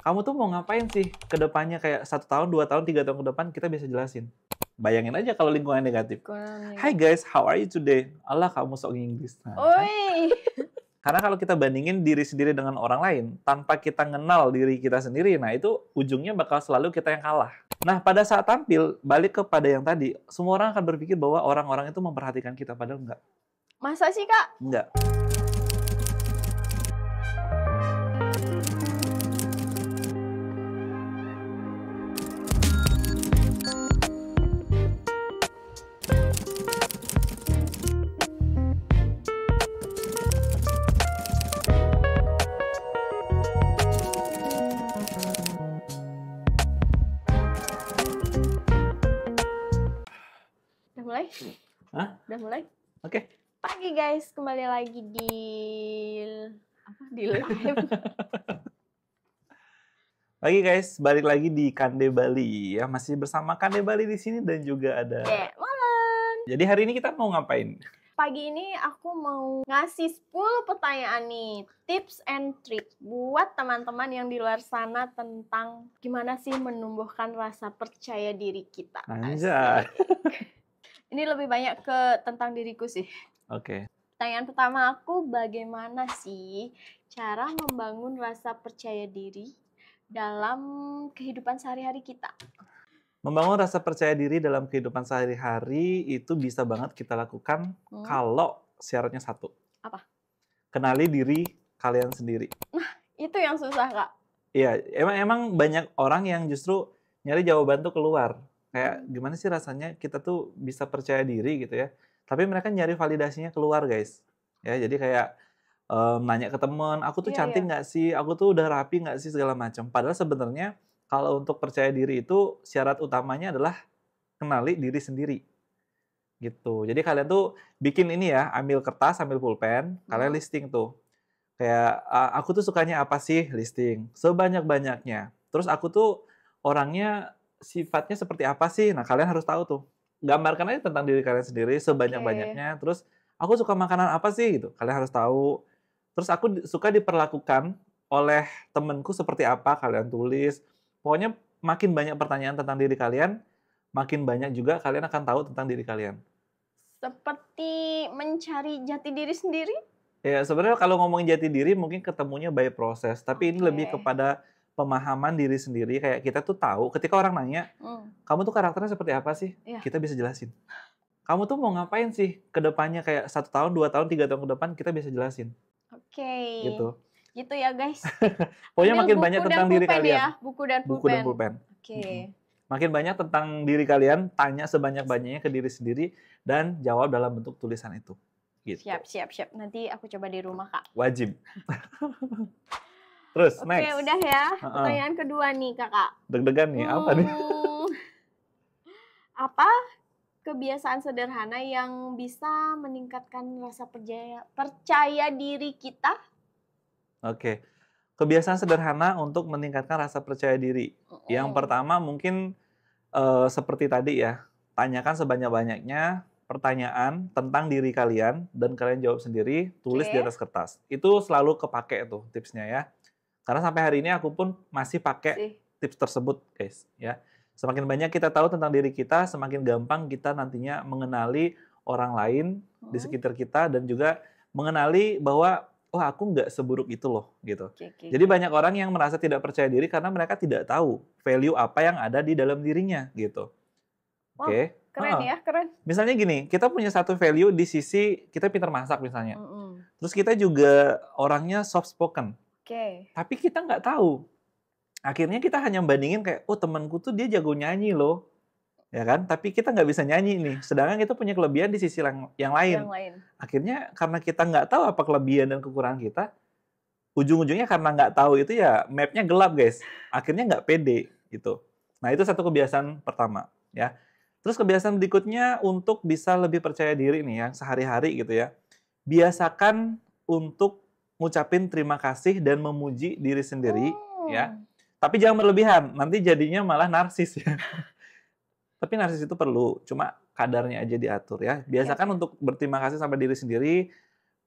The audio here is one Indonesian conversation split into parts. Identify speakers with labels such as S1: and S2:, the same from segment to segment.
S1: Kamu tuh mau ngapain sih ke depannya kayak 1 tahun, 2 tahun, 3 tahun ke depan kita bisa jelasin. Bayangin aja kalau lingkungan negatif. Hi guys, how are you today? Allah kamu sok Inggris. Nah, kan?
S2: Oi.
S1: Karena kalau kita bandingin diri sendiri dengan orang lain, tanpa kita kenal diri kita sendiri, nah itu ujungnya bakal selalu kita yang kalah. Nah, pada saat tampil, balik kepada yang tadi, semua orang akan berpikir bahwa orang-orang itu memperhatikan kita, padahal enggak.
S2: Masa sih, Kak?
S1: Enggak.
S2: Udah mulai?
S1: Hah?
S2: Udah mulai?
S1: Oke.
S2: Pagi guys, kembali lagi di live.
S1: Pagi guys, balik lagi di Kande Bali ya, masih bersama Kande Bali di sini dan juga ada.
S2: Malam.
S1: Jadi hari ini kita mau ngapain?
S2: Pagi ini aku mau ngasih 10 pertanyaan nih, tips and trick buat teman-teman yang di luar sana tentang gimana sih menumbuhkan rasa percaya diri kita.
S1: Anjay.
S2: Ini lebih banyak ke tentang diriku sih.
S1: Oke.
S2: Pertanyaan pertama aku, bagaimana sih cara membangun rasa percaya diri dalam kehidupan sehari-hari kita?
S1: Membangun rasa percaya diri dalam kehidupan sehari-hari itu bisa banget kita lakukan kalau syaratnya satu.
S2: Apa?
S1: Kenali diri kalian sendiri.
S2: Nah, itu yang susah, Kak.
S1: Iya, emang banyak orang yang justru nyari jawaban tuh keluar. Kayak gimana sih rasanya kita tuh bisa percaya diri gitu ya. Tapi mereka nyari validasinya keluar, guys. Ya, jadi kayak nanya ke temen, aku tuh cantik nggak sih? Aku tuh udah rapi nggak sih? Segala macam. Padahal sebenarnya kalau untuk percaya diri itu syarat utamanya adalah kenali diri sendiri. Gitu. Jadi kalian tuh bikin ini ya, ambil kertas, ambil pulpen, kalian listing tuh. Kayak aku tuh sukanya apa sih? Listing. Sebanyak-banyaknya. Terus aku tuh orangnya sifatnya seperti apa sih? Nah, kalian harus tahu tuh. Gambarkan aja tentang diri kalian sendiri sebanyak-banyaknya. Terus aku suka makanan apa sih gitu. Kalian harus tahu. Terus aku suka diperlakukan oleh temenku seperti apa, kalian tulis. Pokoknya makin banyak pertanyaan tentang diri kalian, makin banyak juga kalian akan tahu tentang diri kalian.
S2: Seperti mencari jati diri sendiri?
S1: Ya, sebenarnya kalau ngomongin jati diri mungkin ketemunya by proses. Tapi ini lebih kepada pemahaman diri sendiri. Kayak kita tuh tahu ketika orang nanya, kamu tuh karakternya seperti apa sih? Kita bisa jelasin. Kamu tuh mau ngapain sih ke depannya kayak 1 tahun, 2 tahun, 3 tahun ke depan kita bisa jelasin.
S2: Oke.
S1: Gitu.
S2: Gitu ya guys.
S1: Pokoknya makin banyak tentang diri kalian.
S2: Ya, buku dan pulpen.
S1: Oke. Makin banyak tentang diri kalian, tanya sebanyak-banyaknya ke diri sendiri dan jawab dalam bentuk tulisan itu. Gitu.
S2: Siap. Nanti aku coba di rumah, Kak.
S1: Wajib. Terus, next.
S2: Oke, udah ya. Pertanyaan kedua nih, Kakak.
S1: Deg-degan nih, apa nih?
S2: Apa kebiasaan sederhana yang bisa meningkatkan rasa percaya diri kita?
S1: Oke. Kebiasaan sederhana untuk meningkatkan rasa percaya diri. Yang pertama mungkin seperti tadi ya, tanyakan sebanyak-banyaknya pertanyaan tentang diri kalian dan kalian jawab sendiri, tulis di atas kertas. Itu selalu kepake tuh tipsnya ya. Karena sampai hari ini aku pun masih pakai tips tersebut, guys, ya. Semakin banyak kita tahu tentang diri kita, semakin gampang kita nantinya mengenali orang lain di sekitar kita dan juga mengenali bahwa aku nggak seburuk itu loh, gitu. Jadi banyak orang yang merasa tidak percaya diri karena mereka tidak tahu value apa yang ada di dalam dirinya, gitu. Oke.
S2: Keren ya, keren.
S1: Misalnya gini, kita punya satu value di sisi kita pintar masak misalnya. Terus kita juga orangnya soft spoken. Tapi kita nggak tahu. Akhirnya kita hanya bandingin kayak, temanku tuh dia jago nyanyi loh. Ya kan? Tapi kita nggak bisa nyanyi nih. Sedangkan kita punya kelebihan di sisi yang lain. Akhirnya karena kita nggak tahu apa kelebihan dan kekurangan kita, ujung-ujungnya karena nggak tahu itu ya mapnya gelap, guys. Akhirnya nggak pede gitu. Nah, itu satu kebiasaan pertama ya. Terus kebiasaan berikutnya untuk bisa lebih percaya diri nih ya sehari-hari gitu ya. Biasakan untuk ngucapin terima kasih dan memuji diri sendiri ya. Tapi jangan berlebihan, nanti jadinya malah narsis ya. Tapi narsis itu perlu, cuma kadarnya aja diatur ya. Biasakan untuk berterima kasih sama diri sendiri,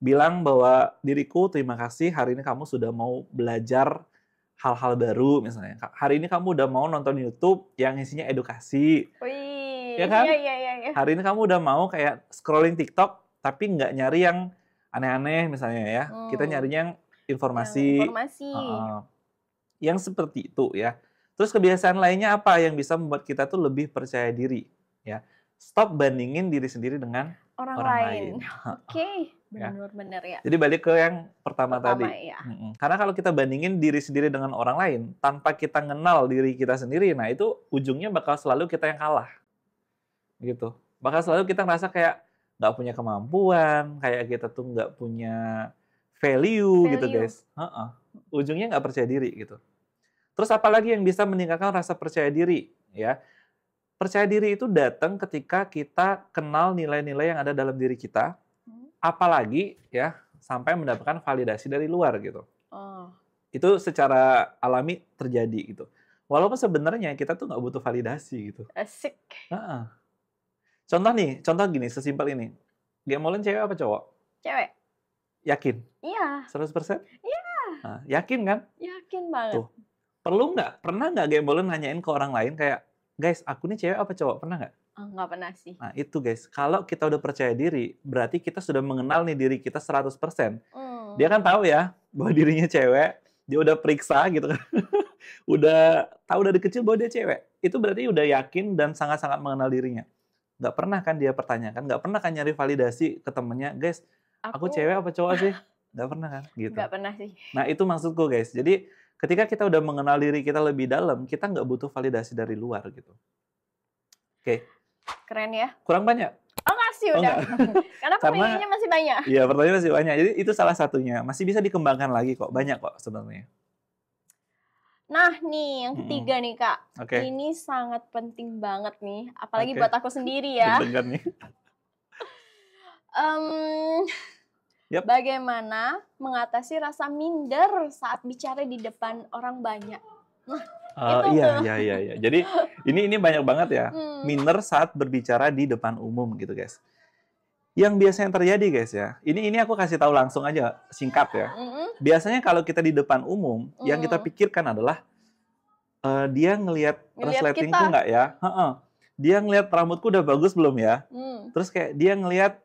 S1: bilang bahwa diriku terima kasih hari ini kamu sudah mau belajar hal-hal baru misalnya. Hari ini kamu udah mau nonton YouTube yang isinya edukasi,
S2: Wih,
S1: ya kan?
S2: iya.
S1: Hari ini kamu udah mau kayak scrolling TikTok, tapi nggak nyari yang aneh-aneh misalnya ya. Kita nyarinya yang informasi.
S2: Yang informasi.
S1: Yang seperti itu ya. Terus kebiasaan lainnya apa yang bisa membuat kita tuh lebih percaya diri? Ya, stop bandingin diri sendiri dengan
S2: Orang
S1: orang
S2: lain. Oke,
S1: Ya.
S2: benar ya.
S1: Jadi balik ke yang pertama tadi.
S2: Ya.
S1: Karena kalau kita bandingin diri sendiri dengan orang lain, tanpa kita kenal diri kita sendiri, nah itu ujungnya bakal selalu kita yang kalah. Gitu. Bakal selalu kita ngerasa kayak nggak punya kemampuan, kayak kita tuh nggak punya value gitu guys. Ujungnya nggak percaya diri gitu. Terus apalagi yang bisa meningkatkan rasa percaya diri ya? Percaya diri itu datang ketika kita kenal nilai-nilai yang ada dalam diri kita, apalagi ya sampai mendapatkan validasi dari luar gitu. Itu secara alami terjadi gitu. Walaupun sebenarnya kita tuh nggak butuh validasi gitu.
S2: Asik.
S1: Contoh gini, sesimpel ini. Gemolen cewek apa cowok?
S2: Cewek.
S1: Yakin?
S2: Iya.
S1: 100%?
S2: Iya.
S1: Nah, yakin kan?
S2: Yakin banget.
S1: Tuh. Pernah nggak Gemolen nanyain ke orang lain kayak, guys, aku nih cewek apa cowok? Pernah nggak?
S2: Nggak pernah sih.
S1: Nah, itu guys. Kalau kita udah percaya diri, berarti kita sudah mengenal nih diri kita 100%. Dia kan tahu ya bahwa dirinya cewek, dia udah periksa gitu kan. Udah tahu dari kecil bahwa dia cewek. Itu berarti udah yakin dan sangat-sangat mengenal dirinya. Nggak pernah kan dia pertanyakan, nggak pernah kan nyari validasi ke temennya, guys, aku cewek apa cowok sih? Nggak pernah kan? Gitu.
S2: Nggak pernah sih.
S1: Nah, itu maksudku guys. Jadi, ketika kita udah mengenal diri kita lebih dalam, kita nggak butuh validasi dari luar gitu. Oke.
S2: Keren ya.
S1: Kurang banyak?
S2: Nggak sih udah. Karena pertanyaannya masih banyak.
S1: Iya, pertanyaan masih banyak. Jadi itu salah satunya. Masih bisa dikembangkan lagi kok. Banyak kok sebenarnya.
S2: Nah nih, yang ketiga nih Kak.
S1: Okay.
S2: Ini sangat penting banget nih. Apalagi buat aku sendiri ya.
S1: Deg-degan nih.
S2: Bagaimana mengatasi rasa minder saat bicara di depan orang banyak? Nah,
S1: iya. Jadi ini banyak banget ya. Minder saat berbicara di depan umum gitu, guys. Yang biasanya terjadi, guys ya. Ini aku kasih tahu langsung aja, singkat ya. Biasanya kalau kita di depan umum, yang kita pikirkan adalah dia ngelihat resletingku nggak ya? Dia ngelihat rambutku udah bagus belum ya? Terus kayak dia ngelihat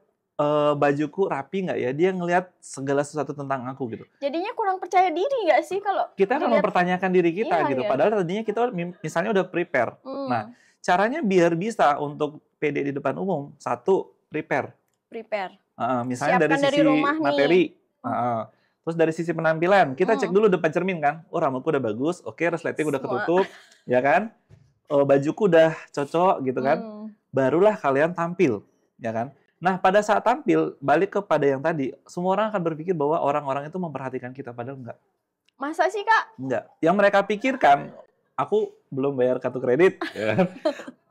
S1: bajuku rapi nggak ya? Dia ngelihat segala sesuatu tentang aku gitu.
S2: Jadinya kurang percaya diri nggak sih kalau
S1: kita akan mempertanyakan diri kita gitu. Padahal tadinya kita misalnya udah prepare. Nah, caranya biar bisa untuk pede di depan umum, satu, prepare. Misalnya dari sisi materi. Terus dari sisi penampilan, kita cek dulu depan cermin kan. Oh, rambutku udah bagus, oke, resleting udah ketutup, ya kan? Bajuku udah cocok gitu kan. Barulah kalian tampil, ya kan? Nah, pada saat tampil, balik kepada yang tadi, semua orang akan berpikir bahwa orang-orang itu memperhatikan kita, padahal enggak.
S2: Masa sih, Kak?
S1: Enggak. Yang mereka pikirkan, aku belum bayar kartu kredit, ya kan?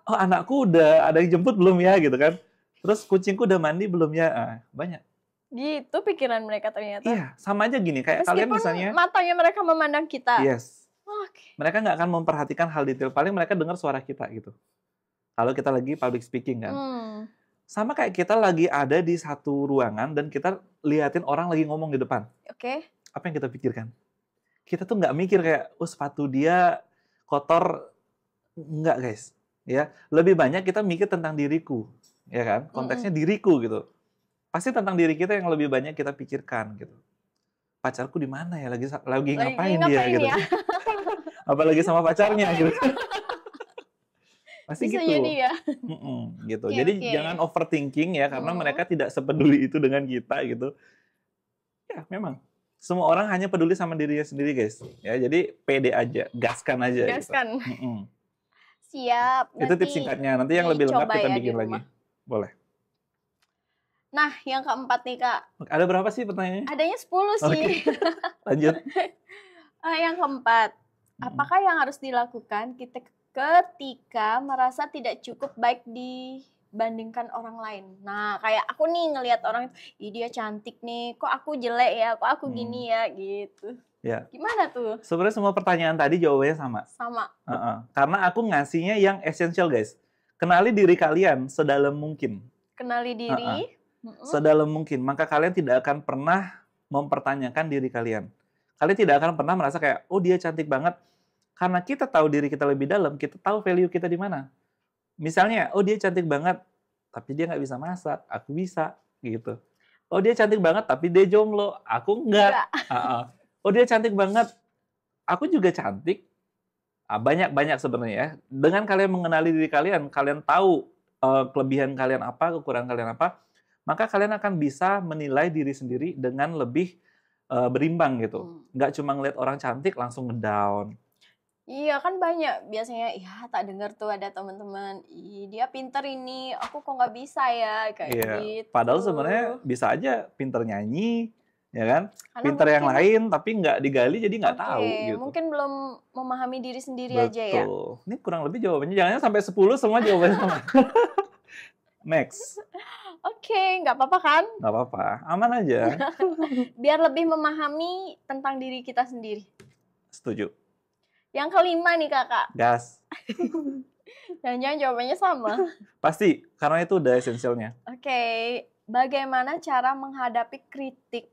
S1: Oh, anakku udah ada yang jemput belum ya, gitu kan? Terus kucingku udah mandi belum ya? Banyak.
S2: Gitu pikiran mereka ternyata.
S1: Iya, sama aja gini. Kayak kalian misalnya.
S2: Matanya mereka memandang kita.
S1: Yes. Mereka nggak akan memperhatikan hal detail. Paling mereka dengar suara kita gitu. Kalau kita lagi public speaking kan. Sama kayak kita lagi ada di satu ruangan dan kita liatin orang lagi ngomong di depan. Apa yang kita pikirkan? Kita tuh nggak mikir kayak, sepatu dia kotor. Nggak, guys. Ya, lebih banyak kita mikir tentang diriku. Ya kan? Konteksnya diriku gitu. Pasti tentang diri kita yang lebih banyak kita pikirkan gitu. Pacarku di mana ya? Lagi ngapain dia gitu. Ya? Apalagi sama pacarnya gitu. Pasti bisa gitu. Jadi ya. Gitu. Jadi jangan overthinking ya, karena mereka tidak sepeduli itu dengan kita gitu. Ya, memang. Semua orang hanya peduli sama dirinya sendiri, guys. Ya, jadi pede aja, gaskan aja.
S2: Gaskan.
S1: Gitu.
S2: Siap.
S1: Itu tips singkatnya. Nanti yang lebih lengkap kita bikin lagi. Boleh.
S2: Nah, yang keempat nih, Kak.
S1: Ada berapa sih pertanyaannya?
S2: Adanya 10 sih.
S1: Lanjut.
S2: Yang keempat, apakah yang harus dilakukan kita ketika merasa tidak cukup baik dibandingkan orang lain? Nah, kayak aku nih ngelihat orang, ih dia cantik nih, kok aku jelek ya, kok aku gini ya, gitu.
S1: Ya.
S2: Gimana tuh?
S1: Sebenarnya semua pertanyaan tadi jawabannya sama.
S2: Sama.
S1: Karena aku ngasihnya yang essential, guys. Kenali diri kalian sedalam mungkin.
S2: Kenali diri.
S1: Sedalam mungkin. Maka kalian tidak akan pernah mempertanyakan diri kalian. kalian tidak akan pernah merasa kayak, oh dia cantik banget. Karena kita tahu diri kita lebih dalam, kita tahu value kita di mana. Misalnya, oh dia cantik banget, tapi dia nggak bisa masak, aku bisa, gitu. Oh dia cantik banget, tapi dia jomblo, aku enggak. Oh dia cantik banget, aku juga cantik. Banyak-banyak sebenarnya ya. Dengan kalian mengenali diri kalian, kalian tahu kelebihan kalian apa, kekurangan kalian apa, maka kalian akan bisa menilai diri sendiri dengan lebih berimbang gitu. Nggak cuma ngeliat orang cantik langsung ngedown.
S2: Iya kan banyak biasanya, ya tak dengar tuh ada teman-teman, ih dia pinter ini, aku kok nggak bisa ya, kayak gitu.
S1: Padahal sebenarnya bisa aja pinter nyanyi, ya kan?
S2: Karena
S1: Pinter yang lain tapi nggak digali jadi nggak tahu gitu.
S2: Mungkin belum memahami diri sendiri aja ya.
S1: Betul. Ini kurang lebih jawabannya, jangan sampai 10 semua jawabannya sama. Next.
S2: Oke, nggak apa-apa kan?
S1: Nggak apa-apa, aman aja.
S2: Biar lebih memahami tentang diri kita sendiri.
S1: Setuju.
S2: Yang kelima nih kakak.
S1: Gas.
S2: Jangan-jangan jawabannya sama.
S1: Pasti, karena itu udah esensialnya.
S2: Oke, bagaimana cara menghadapi kritik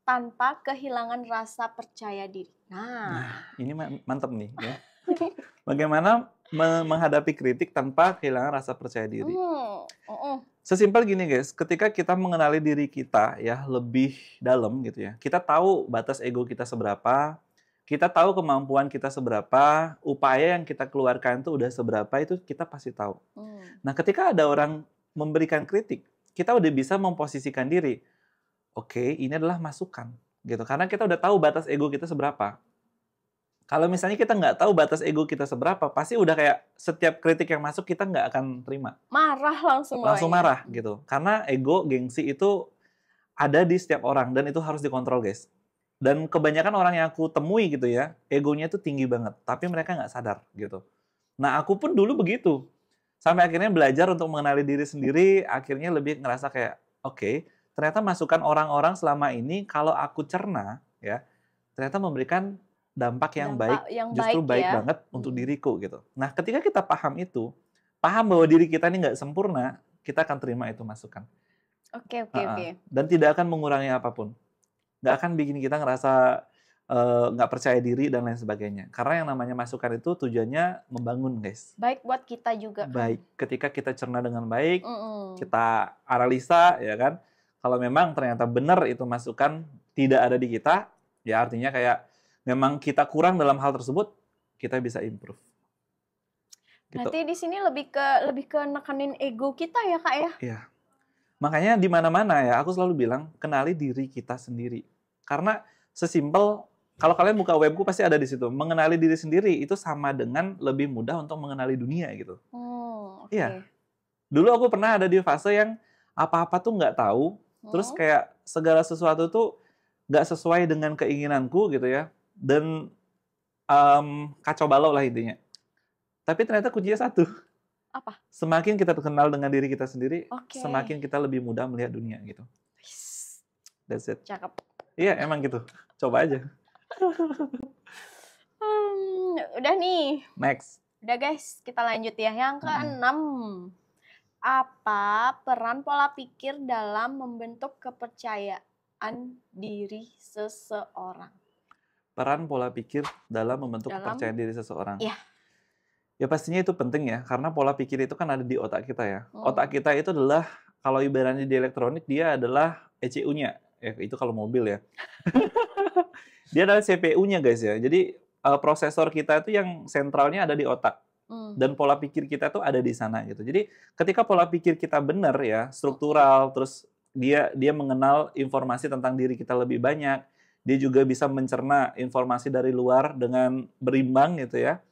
S2: tanpa kehilangan rasa percaya diri? Nah
S1: ini mantap nih ya. Bagaimana menghadapi kritik tanpa kehilangan rasa percaya diri? Sesimpel gini guys, ketika kita mengenali diri kita ya lebih dalam gitu ya, kita tahu batas ego kita seberapa, kita tahu kemampuan kita seberapa, upaya yang kita keluarkan itu udah seberapa, itu kita pasti tahu. Nah, ketika ada orang memberikan kritik, kita udah bisa memposisikan diri. Oke, ini adalah masukan, gitu. Karena kita udah tahu batas ego kita seberapa. Kalau misalnya kita nggak tahu batas ego kita seberapa, pasti udah kayak setiap kritik yang masuk kita nggak akan terima.
S2: Marah langsung.
S1: Langsung marah, gitu. Karena ego, gengsi itu ada di setiap orang, dan itu harus dikontrol, guys. Dan kebanyakan orang yang aku temui gitu ya, egonya itu tinggi banget, tapi mereka nggak sadar gitu. Nah aku pun dulu begitu, sampai akhirnya belajar untuk mengenali diri sendiri, akhirnya lebih ngerasa kayak, oke, ternyata masukan orang-orang selama ini kalau aku cerna ya, ternyata memberikan dampak yang baik, justru baik ya banget untuk diriku gitu. Nah ketika kita paham itu, paham bahwa diri kita ini nggak sempurna, kita akan terima itu masukan.
S2: Oke.
S1: Dan tidak akan mengurangi apapun. Nggak akan bikin kita ngerasa nggak percaya diri dan lain sebagainya. Karena yang namanya masukan itu tujuannya membangun, guys.
S2: Baik buat kita juga.
S1: Baik, ketika kita cerna dengan baik, kita analisa, ya kan. Kalau memang ternyata benar itu masukan tidak ada di kita, ya artinya kayak memang kita kurang dalam hal tersebut, kita bisa improve.
S2: Gitu. Berarti di sini lebih ke nekenin ego kita ya kak ya?
S1: Iya. Makanya di mana-mana ya, aku selalu bilang, kenali diri kita sendiri. Karena sesimpel, kalau kalian buka webku pasti ada di situ. Mengenali diri sendiri itu sama dengan lebih mudah untuk mengenali dunia gitu. Iya. Dulu aku pernah ada di fase yang apa-apa tuh nggak tahu, terus kayak segala sesuatu tuh nggak sesuai dengan keinginanku gitu ya. Dan kacau balau lah intinya. Tapi ternyata kuncinya satu.
S2: Apa?
S1: Semakin kita terkenal dengan diri kita sendiri, semakin kita lebih mudah melihat dunia gitu. That's it.
S2: Cakep.
S1: Iya, emang gitu. Coba aja.
S2: Udah nih.
S1: Next.
S2: Udah guys, kita lanjut ya. Yang ke-6. Apa peran pola pikir dalam membentuk kepercayaan diri seseorang?
S1: Peran pola pikir dalam membentuk kepercayaan diri seseorang.
S2: Iya.
S1: Ya pastinya itu penting ya, karena pola pikir itu kan ada di otak kita ya. Otak kita itu adalah, kalau ibaratnya di elektronik, dia adalah ECU-nya. Itu kalau mobil ya. Dia adalah CPU-nya guys ya. Jadi prosesor kita itu yang sentralnya ada di otak. Dan pola pikir kita tuh ada di sana gitu. Jadi ketika pola pikir kita benar ya, struktural, terus dia mengenal informasi tentang diri kita lebih banyak, dia juga bisa mencerna informasi dari luar dengan berimbang gitu ya.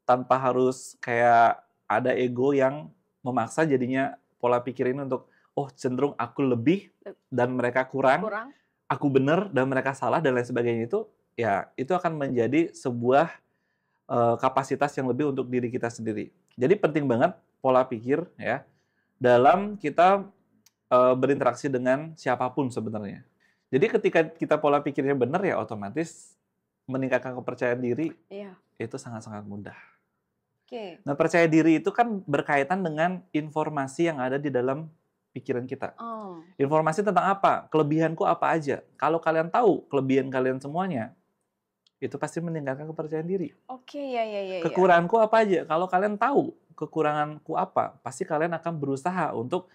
S1: Tanpa harus kayak ada ego yang memaksa, jadinya pola pikir ini untuk, oh cenderung aku lebih dan mereka kurang. Aku benar dan mereka salah dan lain sebagainya, itu ya itu akan menjadi sebuah kapasitas yang lebih untuk diri kita sendiri. Jadi penting banget pola pikir ya dalam kita berinteraksi dengan siapapun sebenarnya. Jadi ketika kita pola pikirnya benar ya otomatis meningkatkan kepercayaan diri itu sangat-sangat mudah. Nah, percaya diri itu kan berkaitan dengan informasi yang ada di dalam pikiran kita. Informasi tentang apa? Kelebihanku apa aja? Kalau kalian tahu kelebihan kalian semuanya, itu pasti meningkatkan kepercayaan diri.
S2: Oke, ya.
S1: Kekuranganku apa aja? Kalau kalian tahu kekuranganku apa, pasti kalian akan berusaha untuk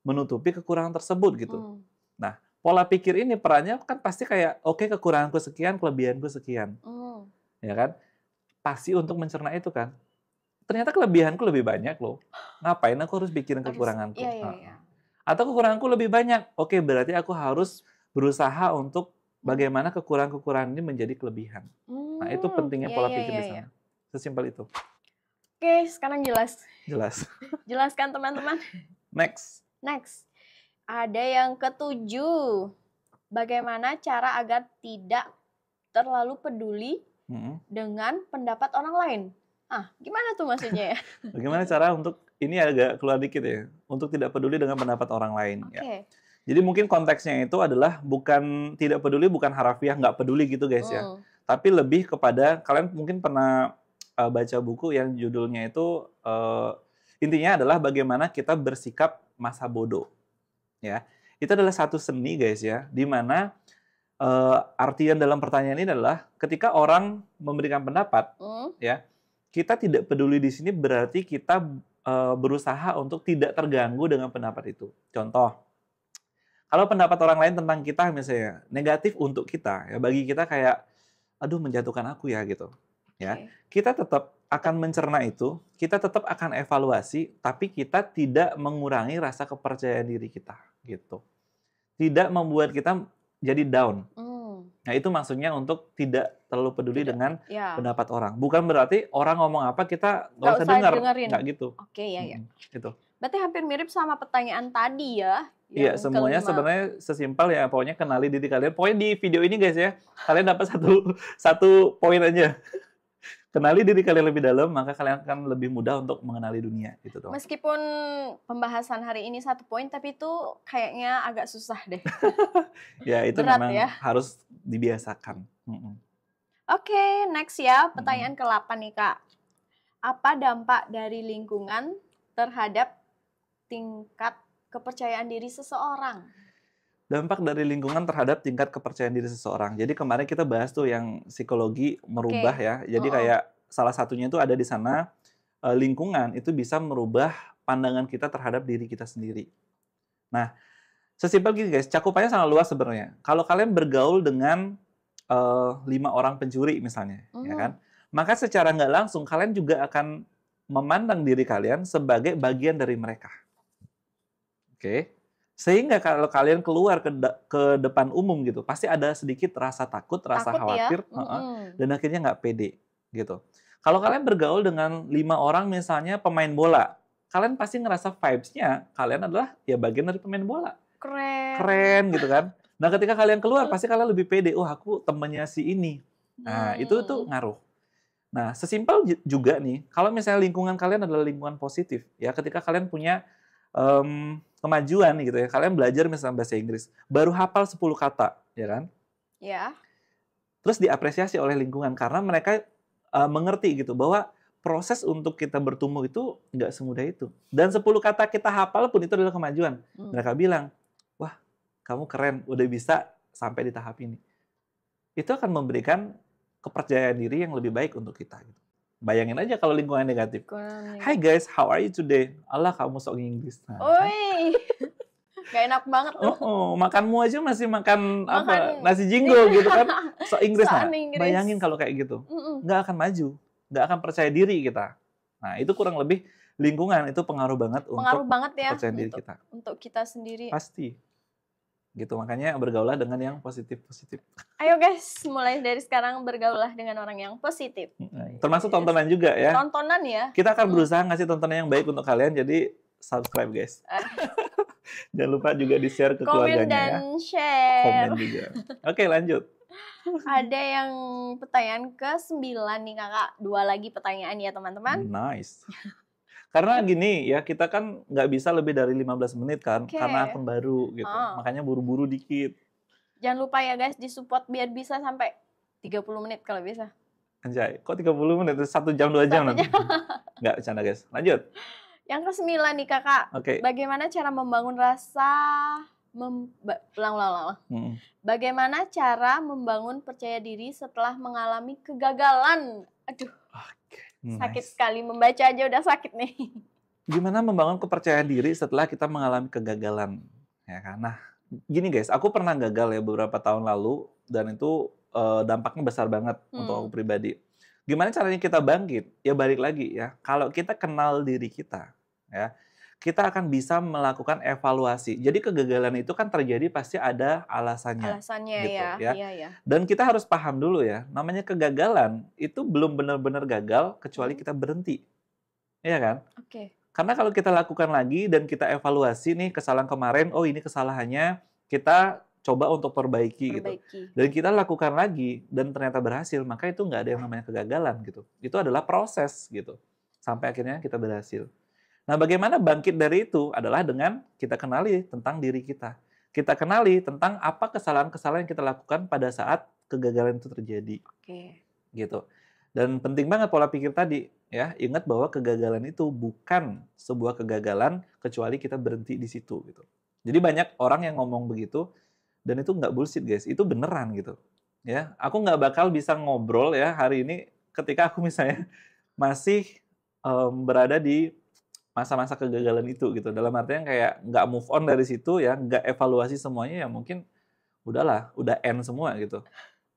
S1: menutupi kekurangan tersebut gitu. Nah, pola pikir ini perannya kan pasti kayak, oke, kekuranganku sekian, kelebihanku sekian. Ya kan? Pasti untuk mencerna itu kan. Ternyata kelebihanku lebih banyak loh. Ngapain aku harus pikirin kekuranganku?
S2: Iya.
S1: Atau kekuranganku lebih banyak. Oke, berarti aku harus berusaha untuk bagaimana kekurangan-kekurangan ini menjadi kelebihan. Nah, itu pentingnya pola pikir di sana. Sesimpel itu.
S2: Oke, sekarang jelas.
S1: Jelas.
S2: Jelaskan teman-teman.
S1: Next.
S2: Ada yang ketujuh. Bagaimana cara agar tidak terlalu peduli dengan pendapat orang lain? Gimana tuh maksudnya ya?
S1: Bagaimana cara untuk, ini agak keluar dikit ya, untuk tidak peduli dengan pendapat orang lain. Ya. Jadi mungkin konteksnya itu adalah bukan tidak peduli, bukan harafiah nggak peduli gitu guys ya. Tapi lebih kepada, kalian mungkin pernah baca buku yang judulnya itu, intinya adalah bagaimana kita bersikap masa bodoh. Ya, itu adalah satu seni guys ya, di mana artian dalam pertanyaan ini adalah ketika orang memberikan pendapat, ya, kita tidak peduli di sini berarti kita berusaha untuk tidak terganggu dengan pendapat itu. Contoh, kalau pendapat orang lain tentang kita misalnya negatif untuk kita, ya bagi kita kayak, aduh menjatuhkan aku ya gitu, ya, kita tetap akan mencerna itu, kita tetap akan evaluasi, tapi kita tidak mengurangi rasa kepercayaan diri kita, gitu. Tidak membuat kita jadi down. Nah, itu maksudnya untuk tidak terlalu peduli dengan pendapat orang. Bukan berarti orang ngomong apa kita nggak usah dengerin. Nggak gitu.
S2: Oke, ya.
S1: Gitu.
S2: Berarti hampir mirip sama pertanyaan tadi ya.
S1: Iya, semuanya sebenarnya sesimpel ya. Pokoknya kenali diri kalian. Pokoknya di video ini guys ya, kalian dapat satu poin aja. Kenali diri kalian lebih dalam, maka kalian akan lebih mudah untuk mengenali dunia. Gitu dong.
S2: Meskipun pembahasan hari ini 1 poin, tapi itu kayaknya agak susah deh.
S1: Ya, itu
S2: berat,
S1: memang
S2: ya?
S1: Harus dibiasakan.
S2: Oke, next ya. Pertanyaan ke-8 nih, Kak. Apa dampak dari lingkungan terhadap tingkat kepercayaan diri seseorang?
S1: Dampak dari lingkungan terhadap tingkat kepercayaan diri seseorang. Jadi kemarin kita bahas tuh yang psikologi merubah ya. Jadi kayak salah satunya itu ada di sana, lingkungan itu bisa merubah pandangan kita terhadap diri kita sendiri. Nah, sesimpel gini guys, cakupannya sangat luas sebenarnya. Kalau kalian bergaul dengan 5 orang pencuri misalnya, ya kan? Maka secara nggak langsung kalian juga akan memandang diri kalian sebagai bagian dari mereka. Oke? Sehingga kalau kalian keluar ke depan umum gitu, pasti ada sedikit rasa takut, rasa khawatir, dan akhirnya nggak pede gitu. Kalau kalian bergaul dengan 5 orang misalnya pemain bola, kalian pasti ngerasa vibes-nya kalian adalah ya bagian dari pemain bola. Keren gitu kan. Nah, ketika kalian keluar pasti kalian lebih pede, oh aku temennya si ini. Nah, itu tuh ngaruh. Nah, sesimpel juga nih, kalau misalnya lingkungan kalian adalah lingkungan positif, ya ketika kalian punya kemajuan gitu ya, kalian belajar misalnya bahasa Inggris, baru hafal 10 kata, ya kan?
S2: Ya.
S1: Terus diapresiasi oleh lingkungan karena mereka mengerti gitu bahwa proses untuk kita bertumbuh itu nggak semudah itu. Dan 10 kata kita hafal pun itu adalah kemajuan. Mereka bilang, wah kamu keren, udah bisa sampai di tahap ini. Itu akan memberikan kepercayaan diri yang lebih baik untuk kita. Gitu. Bayangin aja kalau lingkungan negatif. Hi guys, how are you today? Allah kamu sok Inggris. Nah,
S2: oi, gak enak banget tuh.
S1: Makanmu aja masih makan apa nasi jingo gitu kan, sok Inggris. Nah, bayangin kalau kayak gitu, nggak akan maju, nggak akan percaya diri kita. Nah, itu kurang lebih lingkungan itu pengaruh banget untuk kepercayaan diri kita.
S2: Untuk kita sendiri.
S1: Pasti. Gitu, makanya bergaulah dengan yang positif-positif.
S2: Ayo guys, mulai dari sekarang bergaulah dengan orang yang positif.
S1: Termasuk tontonan juga ya.
S2: Tontonan ya.
S1: Kita akan berusaha ngasih tontonan yang baik untuk kalian, jadi subscribe guys. Jangan lupa juga di-share ke keluarganya ya.
S2: Komen dan share.
S1: Komen juga. Oke, lanjut.
S2: Ada yang pertanyaan ke-9 nih kakak. 2 lagi pertanyaan ya teman-teman.
S1: Nice. Karena gini ya, kita kan nggak bisa lebih dari 15 menit kan, karena akun baru gitu. Makanya buru-buru dikit.
S2: Jangan lupa ya guys, disupport biar bisa sampai 30 menit kalau bisa.
S1: Anjay, kok 30 menit? 1 jam, 2 jam nanti. Nggak, bercanda guys. Lanjut.
S2: Yang ke-9 nih kakak. Bagaimana cara membangun rasa ulang.
S1: Mm-mm.
S2: Bagaimana cara membangun percaya diri setelah mengalami kegagalan? Aduh,
S1: Oke,
S2: sakit
S1: nice.
S2: sekali. Membaca aja udah sakit nih.
S1: Gimana membangun kepercayaan diri setelah kita mengalami kegagalan? Ya kan? Nah, gini guys, aku pernah gagal ya beberapa tahun lalu dan itu dampaknya besar banget untuk aku pribadi. Gimana caranya kita bangkit? Ya balik lagi ya. Kalau kita kenal diri kita, ya, kita akan bisa melakukan evaluasi. Jadi kegagalan itu kan terjadi pasti ada alasannya,
S2: Alasannya
S1: gitu
S2: ya,
S1: ya.
S2: iya.
S1: Dan kita harus paham dulu ya, namanya kegagalan itu belum benar-benar gagal kecuali kita berhenti, iya kan?
S2: Oke.
S1: Karena kalau kita lakukan lagi dan kita evaluasi nih kesalahan kemarin, oh ini kesalahannya, kita coba untuk perbaiki gitu. Dan kita lakukan lagi dan ternyata berhasil, maka itu nggak ada yang namanya kegagalan gitu. Itu adalah proses gitu. Sampai akhirnya kita berhasil. Nah, bagaimana bangkit dari itu adalah dengan kita kenali tentang diri kita. Kita kenali tentang apa kesalahan-kesalahan yang kita lakukan pada saat kegagalan itu terjadi.
S2: Oke.
S1: Gitu. Dan penting banget pola pikir tadi, ya. Ingat bahwa kegagalan itu bukan sebuah kegagalan kecuali kita berhenti di situ gitu. Jadi banyak orang yang ngomong begitu dan itu nggak bullshit, guys. Itu beneran gitu. Ya, aku nggak bakal bisa ngobrol ya hari ini ketika aku misalnya masih berada di masa-masa kegagalan itu gitu. Dalam artian kayak nggak move on dari situ ya, nggak evaluasi semuanya ya mungkin udahlah, udah end semua gitu.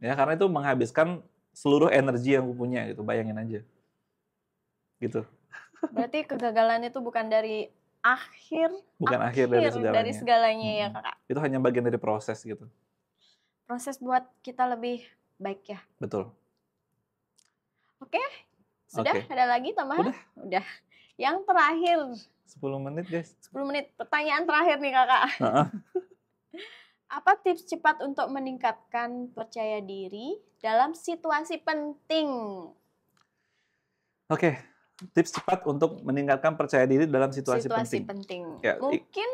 S1: Ya, karena itu menghabiskan seluruh energi yang aku punya gitu, bayangin aja. Gitu.
S2: Berarti kegagalan itu bukan dari akhir dari segalanya ya, Kakak.
S1: Itu hanya bagian dari proses gitu.
S2: Proses buat kita lebih baik ya.
S1: Betul.
S2: Oke. Sudah? Ada lagi tambahan? Udah. Yang terakhir.
S1: 10 menit, guys.
S2: 10 menit. Pertanyaan terakhir nih, Kakak. Apa tips cepat untuk meningkatkan percaya diri dalam situasi penting?
S1: Oke. Tips cepat untuk meningkatkan percaya diri dalam situasi
S2: penting.
S1: Ya,
S2: mungkin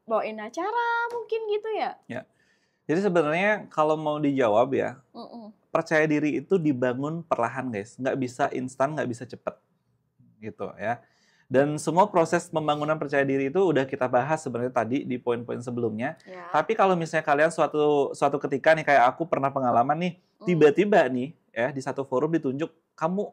S2: bawain acara mungkin gitu ya?
S1: Ya. Jadi sebenarnya kalau mau dijawab ya, percaya diri itu dibangun perlahan, guys. Nggak bisa instan, nggak bisa cepat. Gitu ya. Dan semua proses pembangunan percaya diri itu udah kita bahas sebenarnya tadi di poin-poin sebelumnya.
S2: Ya.
S1: Tapi kalau misalnya kalian suatu ketika nih kayak aku pernah pengalaman nih, tiba-tiba nih ya di satu forum ditunjuk kamu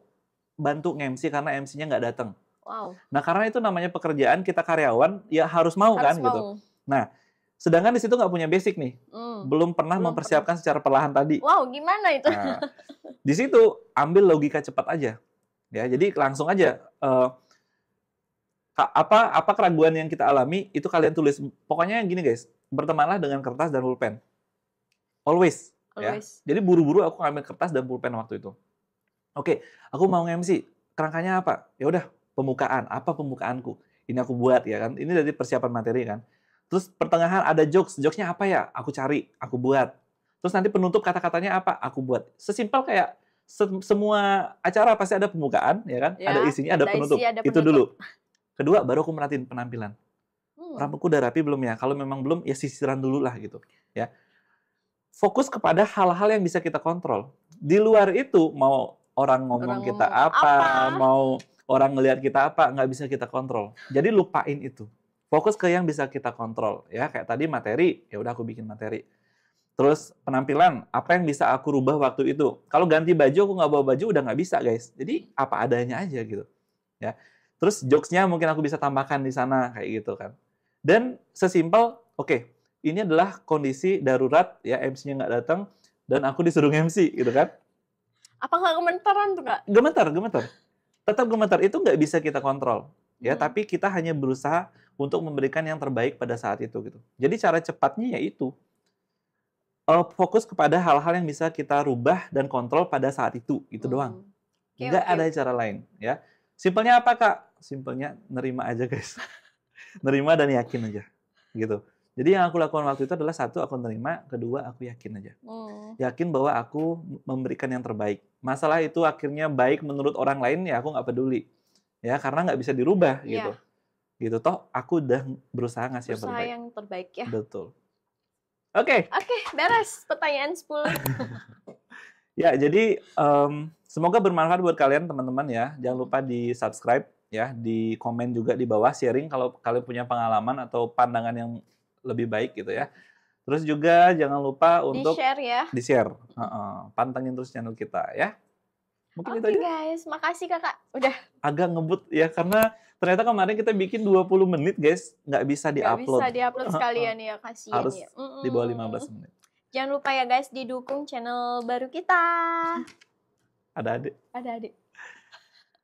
S1: bantu nge-MC karena MC-nya nggak datang.
S2: Wow.
S1: Nah, karena itu namanya pekerjaan, kita karyawan ya harus mau kan gitu. Nah, sedangkan di situ nggak punya basic nih. Belum pernah mempersiapkan secara perlahan tadi.
S2: Wow, gimana itu?
S1: Nah, di situ ambil logika cepat aja. Ya, jadi langsung aja apa keraguan yang kita alami itu kalian tulis. Pokoknya gini guys, bertemanlah dengan kertas dan pulpen. Always. Ya. Jadi buru-buru aku ambil kertas dan pulpen waktu itu. Oke, aku mau nge-MC. Kerangkanya apa? Ya udah, pembukaan. Apa pembukaanku? Ini aku buat ya kan. Ini dari persiapan materi kan. Terus pertengahan ada jokes. Jokesnya apa ya? Aku cari, aku buat. Terus nanti penutup kata-katanya apa? Aku buat. Sesimpel kayak semua acara pasti ada pembukaan, ya kan? Ya, ada isinya, ada penutup. Itu dulu. Kedua, baru aku merhatiin penampilan. Rambutku udah rapi belum ya? Kalau memang belum, ya sisiran dulu lah gitu. Ya. Fokus kepada hal-hal yang bisa kita kontrol. Di luar itu, mau orang ngomong kita apa, mau orang ngelihat kita apa, nggak bisa kita kontrol. Jadi lupain itu. Fokus ke yang bisa kita kontrol. Ya, kayak tadi materi, ya udah aku bikin materi. Terus penampilan, apa yang bisa aku rubah waktu itu. Kalau ganti baju, aku nggak bawa baju, udah nggak bisa, guys. Jadi apa adanya aja gitu. Ya. Terus jokes-nya mungkin aku bisa tambahkan di sana, kayak gitu kan. Dan sesimpel, oke, ini adalah kondisi darurat, ya MC-nya nggak datang, dan aku disuruh MC, gitu kan.
S2: Apa nggak gemetaran tuh, Kak?
S1: Gemetar. Tetap gemetar, itu nggak bisa kita kontrol. Ya, tapi kita hanya berusaha untuk memberikan yang terbaik pada saat itu, gitu. Jadi cara cepatnya yaitu, fokus kepada hal-hal yang bisa kita rubah dan kontrol pada saat itu doang. Nggak ada cara lain, ya. Simpelnya apa, Kak? Simpelnya nerima aja, guys. Nerima dan yakin aja, gitu. Jadi yang aku lakukan waktu itu adalah satu, aku nerima, kedua, aku yakin aja. Yakin bahwa aku memberikan yang terbaik. Masalah itu akhirnya baik menurut orang lain, ya aku nggak peduli. Ya, karena nggak bisa dirubah, gitu. Gitu, toh aku udah berusaha ngasih yang terbaik.
S2: Berusaha yang terbaik, ya.
S1: Betul. Oke, beres pertanyaan 10. Ya, jadi semoga bermanfaat buat kalian teman-teman ya. Jangan lupa di-subscribe ya, di komen juga di bawah, sharing kalau kalian punya pengalaman atau pandangan yang lebih baik gitu ya. Terus juga jangan lupa untuk
S2: Di-share ya.
S1: di-share. Pantengin terus channel kita ya. Mungkin itu
S2: Oke
S1: aja.
S2: guys, makasih kakak. Udah
S1: Agak ngebut ya karena ternyata kemarin kita bikin 20 menit guys, nggak bisa
S2: nggak
S1: di-upload.
S2: bisa di-upload sekalian ya, kasihan
S1: Harus
S2: ya.
S1: di bawah 15 menit.
S2: Jangan lupa ya guys, didukung channel baru kita.
S1: Ada adik.
S2: Ada adik.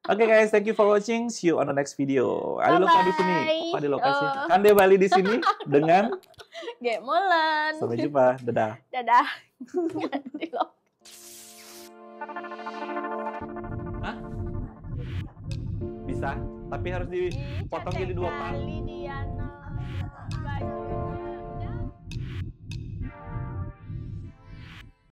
S1: Oke guys, thank you for watching. See you on the next video. Ada Luka di sini.
S2: Bye-bye.
S1: Apa di lokasi? Kande Bali di sini dengan
S2: Gek Molen.
S1: sampai jumpa. Dadah.
S2: Dadah. Di lo-
S1: Hah? Bisa, tapi harus dipotong jadi 2 part.
S2: Kali Diana.